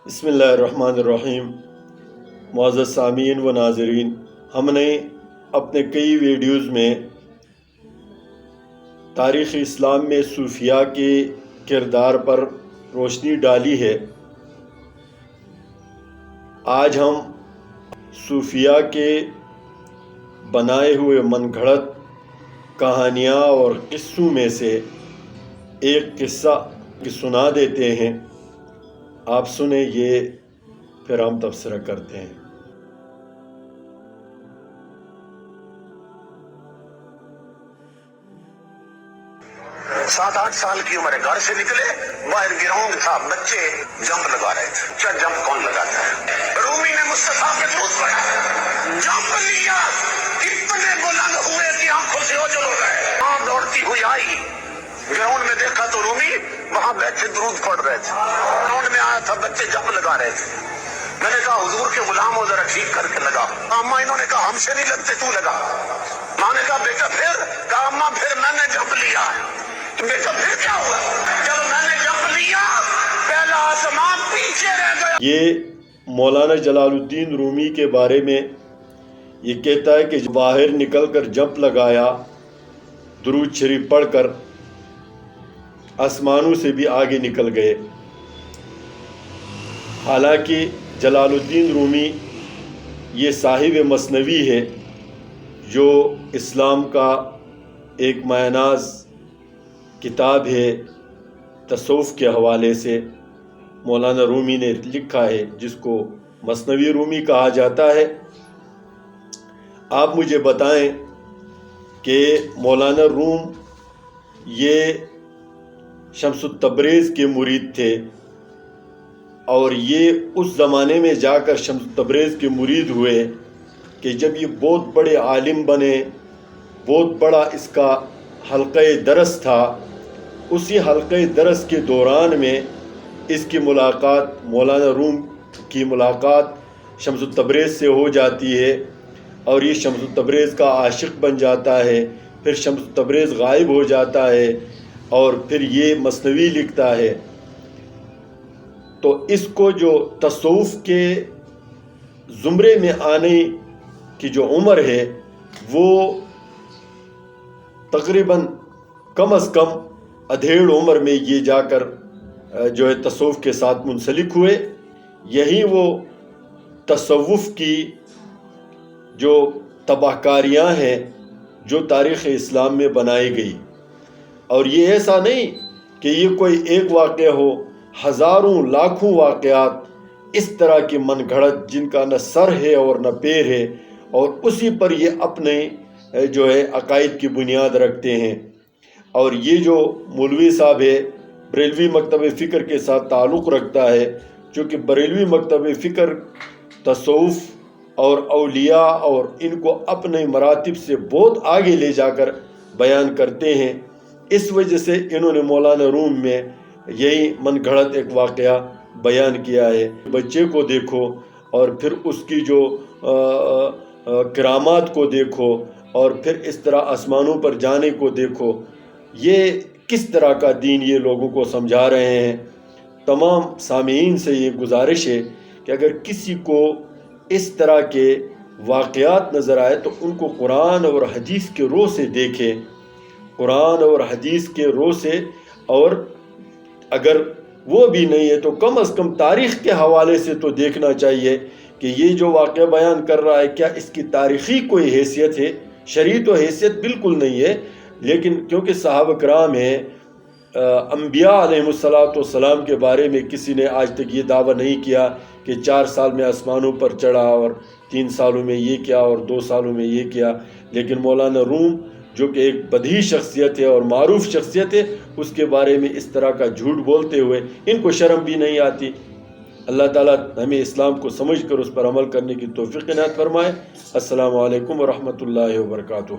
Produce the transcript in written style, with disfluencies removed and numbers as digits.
بسم اللہ الرحمن الرحیم۔ معزز سامعین و ناظرین، ہم نے اپنے کئی ویڈیوز میں تاریخ اسلام میں صوفیاء کے کردار پر روشنی ڈالی ہے۔ آج ہم صوفیاء کے بنائے ہوئے من گھڑت کہانیاں اور قصوں میں سے ایک قصہ سنا دیتے ہیں، آپ سنیں یہ، پھر ہم تبصرہ کرتے ہیں۔ 7-8 سال کی عمر ہے، گھر سے نکلے، باہر گراؤنڈ تھا، بچے جمپ لگا رہے تھے۔ کیا جمپ کون لگاتا ہے؟ رومی نے مصطفیٰ پہ درود پڑھا، جمپ لیا، اتنے بلند ہوئے کہ آنکھوں سے اوجھل ہو گئے۔ ماں دوڑتی ہوئی آئی، گراؤنڈ میں دیکھا تو رومی وہاں بیٹھے درود پڑھ رہے تھے۔ گراؤنڈ میں آیا تھا، بچے جمپ لگا رہے تھے۔ میں نے کہا حضور کے غلام ہو، ذرا ٹھیک کر کے لگا۔ اماں انہوں نے کہا ہم سے نہیں لگتے، تو لگا۔ ماں نے کہا بیٹا پھر؟ کہا اماں پھر میں نے جمپ لیا۔ بیٹا پھر کیا ہوا؟ جب میں نے جمپ لیا، پہلا آسمان پیچھے رہ گیا۔ یہ مولانا جلال الدین رومی کے بارے میں یہ کہتا ہے کہ باہر نکل کر جمپ لگایا، درود شریف پڑھ کر آسمانوں سے بھی آگے نکل گئے۔ حالانکہ جلال الدین رومی یہ صاحب مثنوی ہے، جو اسلام کا ایک مایہ ناز کتاب ہے، تصوف کے حوالے سے مولانا رومی نے لکھا ہے، جس کو مثنوی رومی کہا جاتا ہے۔ آپ مجھے بتائیں کہ مولانا روم یہ شمس تبریز کے مرید تھے، اور یہ اس زمانے میں جا کر شمس تبریز کے مرید ہوئے کہ جب یہ بہت بڑے عالم بنے، بہت بڑا اس کا حلقہ درس تھا۔ اسی حلقہ درس کے دوران میں اس کی ملاقات، مولانا روم کی ملاقات شمس تبریز سے ہو جاتی ہے، اور یہ شمس تبریز کا عاشق بن جاتا ہے۔ پھر شمس تبریز غائب ہو جاتا ہے، اور پھر یہ مثنوی لکھتا ہے۔ تو اس کو جو تصوف کے زمرے میں آنے کی جو عمر ہے، وہ تقریباً کم از کم ادھیڑ عمر میں یہ جا کر جو ہے تصوف کے ساتھ منسلک ہوئے۔ یہی وہ تصوف کی جو تباہ کاریاں ہیں جو تاریخ اسلام میں بنائی گئی، اور یہ ایسا نہیں کہ یہ کوئی ایک واقعہ ہو، ہزاروں لاکھوں واقعات اس طرح کی من گھڑت جن کا نہ سر ہے اور نہ پیر ہے، اور اسی پر یہ اپنے جو ہے عقائد کی بنیاد رکھتے ہیں۔ اور یہ جو مولوی صاحب ہے، بریلوی مکتب فکر کے ساتھ تعلق رکھتا ہے، چونکہ بریلوی مکتب فکر تصوف اور اولیاء اور ان کو اپنے مراتب سے بہت آگے لے جا کر بیان کرتے ہیں۔ اس وجہ سے انہوں نے مولانا روم میں یہی من گھڑت ایک واقعہ بیان کیا ہے۔ بچے کو دیکھو، اور پھر اس کی جو کرامات کو دیکھو، اور پھر اس طرح آسمانوں پر جانے کو دیکھو۔ یہ کس طرح کا دین یہ لوگوں کو سمجھا رہے ہیں۔ تمام سامعین سے یہ گزارش ہے کہ اگر کسی کو اس طرح کے واقعات نظر آئے تو ان کو قرآن اور حدیث کے رو سے دیکھیں، قرآن اور حدیث کے رو سے، اور اگر وہ بھی نہیں ہے تو کم از کم تاریخ کے حوالے سے تو دیکھنا چاہیے کہ یہ جو واقعہ بیان کر رہا ہے کیا اس کی تاریخی کوئی حیثیت ہے۔ شرعی تو حیثیت بالکل نہیں ہے، لیکن کیونکہ صحابہ کرام ہیں، انبیاء علیہ السلام کے بارے میں کسی نے آج تک یہ دعویٰ نہیں کیا کہ 4 سال میں آسمانوں پر چڑھا، اور 3 سالوں میں یہ کیا، اور 2 سالوں میں یہ کیا۔ لیکن مولانا روم جو کہ ایک بدیہی شخصیت ہے اور معروف شخصیت ہے، اس کے بارے میں اس طرح کا جھوٹ بولتے ہوئے ان کو شرم بھی نہیں آتی۔ اللہ تعالیٰ ہمیں اسلام کو سمجھ کر اس پر عمل کرنے کی توفیق عنایت فرمائے۔ السلام علیکم ورحمۃ اللہ وبرکاتہ۔